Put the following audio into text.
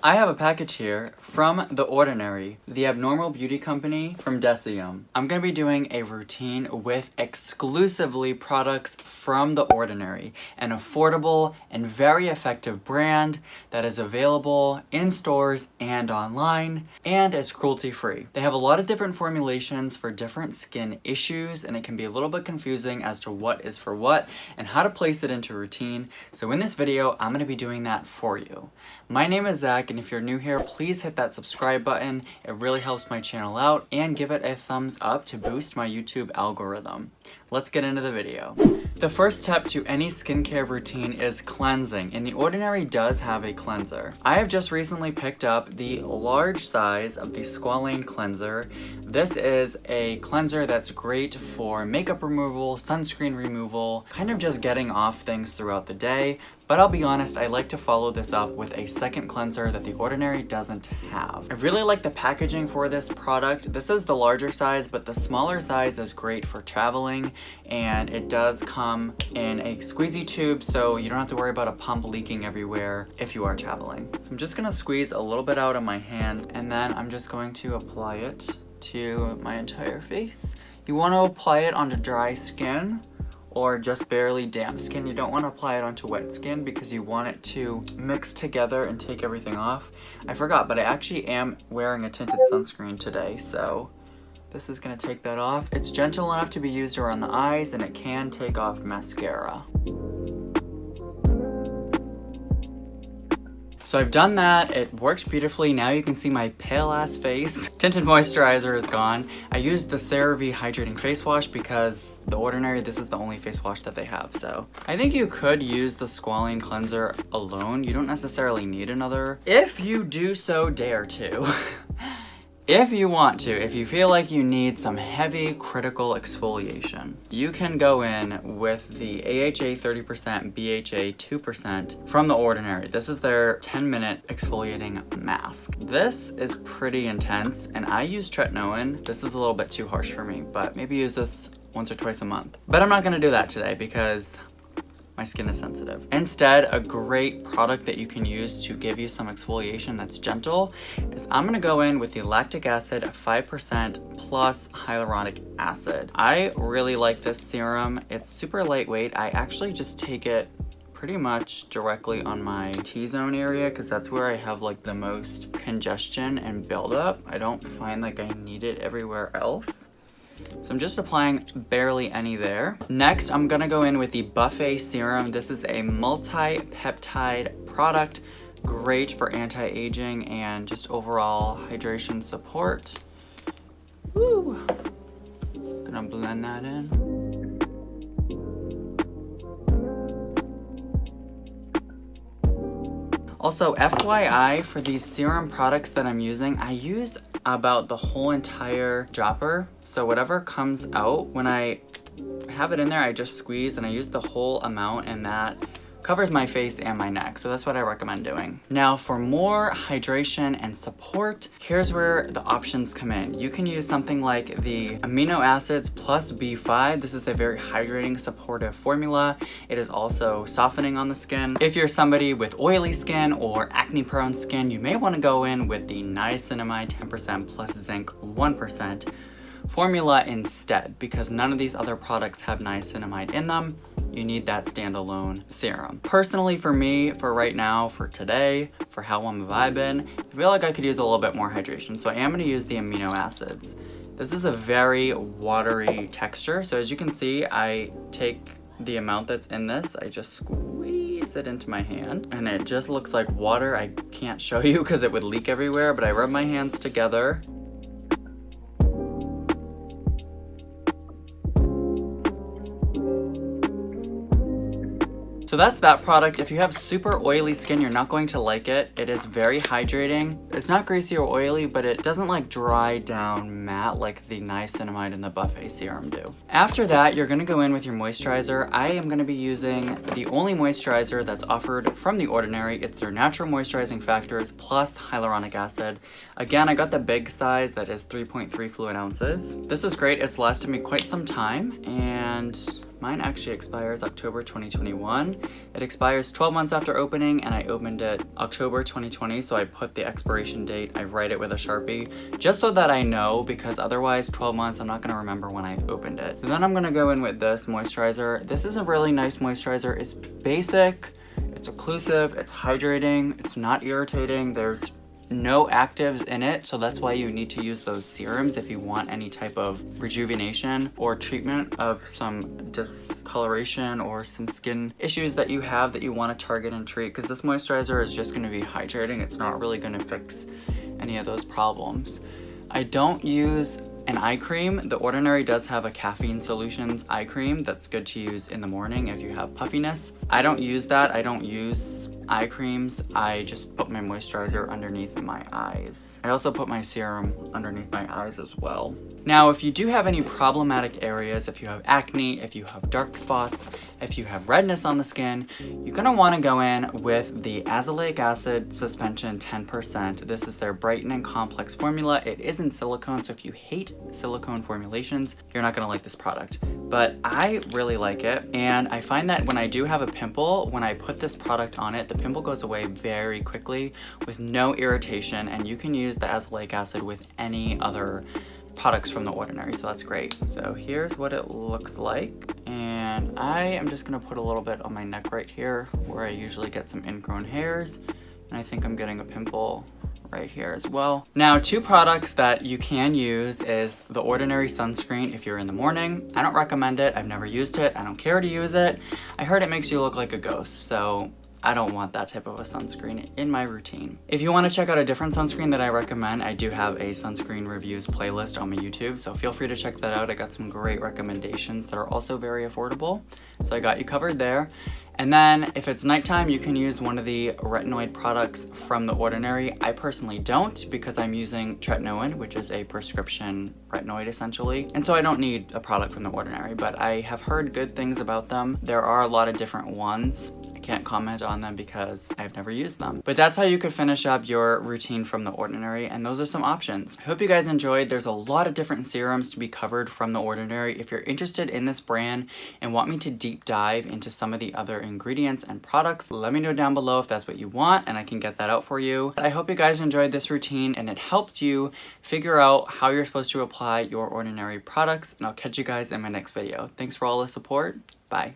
I have a package here from The Ordinary, the abnormal beauty company from Decium. I'm going to be doing a routine with exclusively products from The Ordinary, an affordable and very effective brand that is available in stores and online and is cruelty-free. They have a lot of different formulations for different skin issues, and it can be a little bit confusing as to what is for what and how to place it into routine. So in this video, I'm going to be doing that for you. My name is Zach, and if you're new here, please hit that subscribe button. It really helps my channel out, and give it a thumbs up to boost my YouTube algorithm. Let's get into the video. The first step to any skincare routine is cleansing, and The Ordinary does have a cleanser. I have just recently picked up the large size of the Squalane Cleanser. This is a cleanser that's great for makeup removal, sunscreen removal, kind of just getting off things throughout the day. But I'll be honest, I like to follow this up with a second cleanser that The Ordinary doesn't have. I really like the packaging for this product. This is the larger size, but the smaller size is great for traveling, and it does come in a squeezy tube, so you don't have to worry about a pump leaking everywhere if you are traveling. So I'm just gonna squeeze a little bit out of my hand, and then I'm just going to apply it to my entire face. You want to apply it onto dry skin or just barely damp skin. You don't want to apply it onto wet skin because you want it to mix together and take everything off. I forgot, but I actually am wearing a tinted sunscreen today, so this is gonna take that off. It's gentle enough to be used around the eyes, and it can take off mascara. So I've done that, it worked beautifully. Now you can see my pale ass face. Tinted moisturizer is gone. I used the CeraVe hydrating face wash because The Ordinary, this is the only face wash that they have. So I think you could use the Squalane Cleanser alone. You don't necessarily need another. If you do so dare to. If you want to, if you feel like you need some heavy critical exfoliation, you can go in with the AHA 30%, BHA 2% from The Ordinary. This is their 10-minute exfoliating mask. This is pretty intense, and I use tretinoin. This is a little bit too harsh for me, but maybe use this once or twice a month. But I'm not gonna do that today because my skin is sensitive. Instead, a great product that you can use to give you some exfoliation that's gentle is I'm gonna go in with the Lactic Acid 5% plus hyaluronic acid. I really like this serum. It's super lightweight. I actually just take it pretty much directly on my T-zone area because that's where I have like the most congestion and buildup. I don't find like I need it everywhere else. So I'm just applying barely any there. Next, I'm gonna go in with the Buffet Serum. This is a multi-peptide product, great for anti-aging and just overall hydration support. Woo! Gonna blend that in. Also, FYI, for these serum products that I'm using, I use about the whole entire dropper. So whatever comes out, when I have it in there, I just squeeze and I use the whole amount, and that covers my face and my neck. So that's what I recommend doing. Now for more hydration and support, here's where the options come in. You can use something like the amino acids plus B5. This is a very hydrating, supportive formula. It is also softening on the skin. If you're somebody with oily skin or acne prone skin, you may want to go in with the niacinamide 10% plus zinc 1% formula instead, because none of these other products have niacinamide in them. You need that standalone serum. Personally, for me, for right now, for today, for how I'm vibing, I feel like I could use a little bit more hydration, so I am gonna use the amino acids. This is a very watery texture, so as you can see, I take the amount that's in this, I just squeeze it into my hand, and it just looks like water. I can't show you because it would leak everywhere, but I rub my hands together. So that's that product. If you have super oily skin, you're not going to like it. It is very hydrating. It's not greasy or oily, but it doesn't like dry down matte like the niacinamide and the Buffet Serum do. After that, you're gonna go in with your moisturizer. I am gonna be using the only moisturizer that's offered from The Ordinary. It's their natural moisturizing factors plus hyaluronic acid. Again, I got the big size that is 3.3 fluid ounces. This is great. It's lasted me quite some time, and Mine actually expires October 2021. It expires 12 months after opening, and I opened it October 2020, so I put the expiration date, I write it with a Sharpie, just so that I know, because otherwise 12 months, I'm not gonna remember when I opened it. So then I'm gonna go in with this moisturizer. This is a really nice moisturizer. It's basic, it's occlusive, it's hydrating, it's not irritating, there's no actives in it, so that's why you need to use those serums if you want any type of rejuvenation or treatment of some discoloration or some skin issues that you have that you want to target and treat, because this moisturizer is just going to be hydrating. It's not really going to fix any of those problems. I don't use an eye cream. The Ordinary does have a caffeine solutions eye cream that's good to use in the morning if you have puffiness. I don't use that. I don't use eye creams. I just put my moisturizer underneath my eyes. I also put my serum underneath my eyes as well. Now, if you do have any problematic areas, if you have acne, if you have dark spots, if you have redness on the skin, you're gonna wanna go in with the Lactic Acid Suspension 10%. This is their brightening complex formula. It is in silicone, so if you hate silicone formulations, you're not gonna like this product. But I really like it, and I find that when I do have a pimple, when I put this product on it, the pimple goes away very quickly with no irritation, and you can use the azelaic acid with any other products from the Ordinary, so that's great. So here's what it looks like, and I am just gonna put a little bit on my neck right here where I usually get some ingrown hairs, and I think I'm getting a pimple right here as well. Now, two products that you can use is the Ordinary sunscreen if you're in the morning. I don't recommend it. I've never used it. I don't care to use it. I heard it makes you look like a ghost, so I don't want that type of a sunscreen in my routine. If you want to check out a different sunscreen that I recommend, I do have a sunscreen reviews playlist on my YouTube, so feel free to check that out. I got some great recommendations that are also very affordable, so I got you covered there. And then if it's nighttime, you can use one of the retinoid products from the Ordinary. I personally don't, because I'm using tretinoin, which is a prescription retinoid essentially. And so I don't need a product from the Ordinary, but I have heard good things about them. There are a lot of different ones. I can't comment on them because I've never used them. But that's how you could finish up your routine from the Ordinary, and those are some options. I hope you guys enjoyed. There's a lot of different serums to be covered from the Ordinary. If you're interested in this brand and want me to deep dive into some of the other ingredients and products, let me know down below if that's what you want, and I can get that out for you. I hope you guys enjoyed this routine and it helped you figure out how you're supposed to apply your Ordinary products, and I'll catch you guys in my next video. Thanks for all the support. Bye.